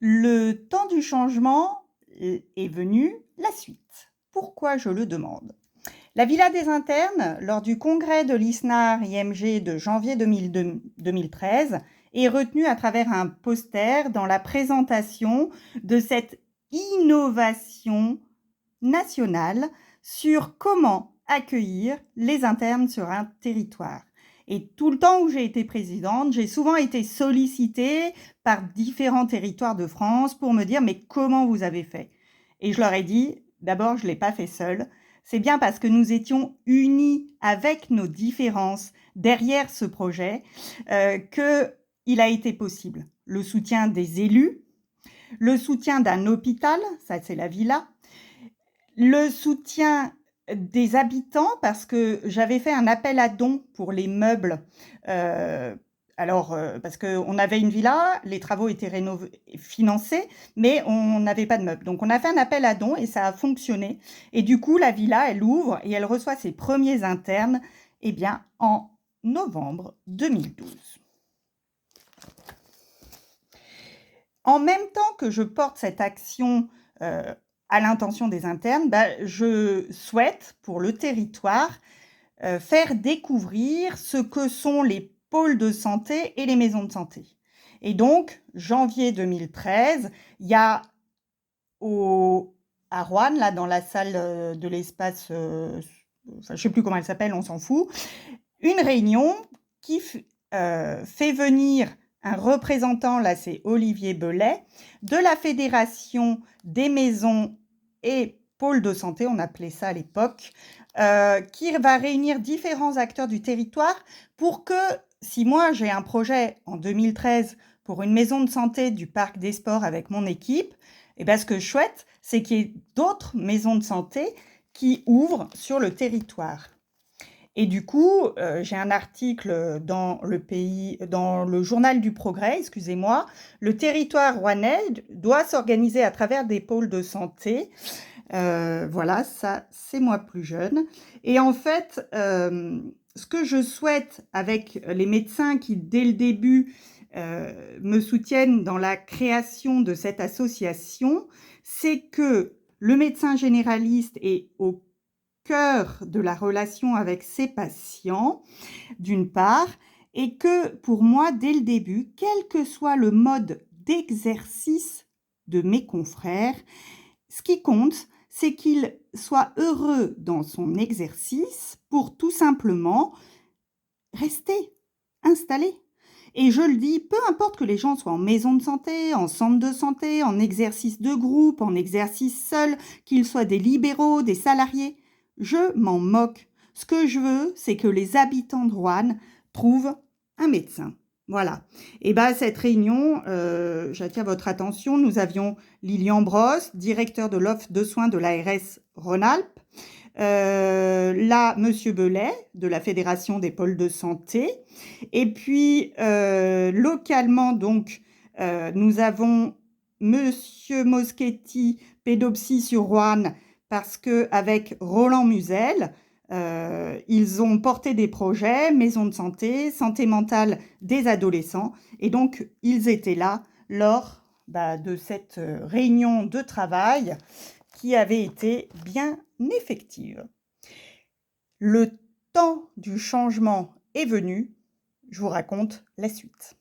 Le temps du changement est venu, la suite. Pourquoi je le demande? La Villa des Internes, lors du congrès de l'ISNAR-IMG de janvier 2013, est retenue à travers un poster dans la présentation de cette innovation nationale sur comment accueillir les internes sur un territoire. Et tout le temps où j'ai été présidente, j'ai souvent été sollicitée par différents territoires de France pour me dire « mais comment vous avez fait ?» Et je leur ai dit « d'abord, je ne l'ai pas fait seule. C'est bien parce que nous étions unis avec nos différences derrière ce projet qu'il a été possible. Le soutien des élus, le soutien d'un hôpital, ça c'est la villa, le soutien des habitants, parce que j'avais fait un appel à dons pour les meubles. Parce qu'on avait une villa, les travaux étaient financés, mais on n'avait pas de meubles. Donc, on a fait un appel à dons et ça a fonctionné. Et du coup, la villa, elle ouvre et elle reçoit ses premiers internes en novembre 2012. En même temps que je porte cette action à l'intention des internes, je souhaite, pour le territoire, faire découvrir ce que sont les pôles de santé et les maisons de santé. Et donc, janvier 2013, il y a à Roanne, là, dans la salle de l'espace, je ne sais plus comment elle s'appelle, on s'en fout, une réunion qui fait venir un représentant, là c'est Olivier Belay, de la Fédération des maisons et pôles de santé, on appelait ça à l'époque, qui va réunir différents acteurs du territoire pour que, si moi j'ai un projet en 2013 pour une maison de santé du Parc des Sports avec mon équipe, ce que je souhaite, c'est qu'il y ait d'autres maisons de santé qui ouvrent sur le territoire. Et du coup, j'ai un article dans le Journal du Progrès, excusez-moi, le territoire rouennais doit s'organiser à travers des pôles de santé. Voilà, ça, c'est moi plus jeune. Et en fait, ce que je souhaite avec les médecins qui, dès le début, me soutiennent dans la création de cette association, c'est que le médecin généraliste est au cœur de la relation avec ses patients, d'une part, et que pour moi, dès le début, quel que soit le mode d'exercice de mes confrères, ce qui compte, c'est qu'il soit heureux dans son exercice pour tout simplement rester installé. Et je le dis, peu importe que les gens soient en maison de santé, en centre de santé, en exercice de groupe, en exercice seul, qu'ils soient des libéraux, des salariés, je m'en moque. Ce que je veux, c'est que les habitants de Roanne trouvent un médecin. Voilà. Et cette réunion, j'attire votre attention, nous avions Lilian Brosse, directeur de l'offre de soins de l'ARS Rhône-Alpes, là, Monsieur Belay, de la Fédération des pôles de santé. Et puis, localement, donc, nous avons Monsieur Moschetti, pédopsie sur Roanne, parce qu'avec Roland Musel, ils ont porté des projets, maison de santé, santé mentale des adolescents. Et donc, ils étaient là lors de cette réunion de travail qui avait été bien effective. Le temps du changement est venu, je vous raconte la suite.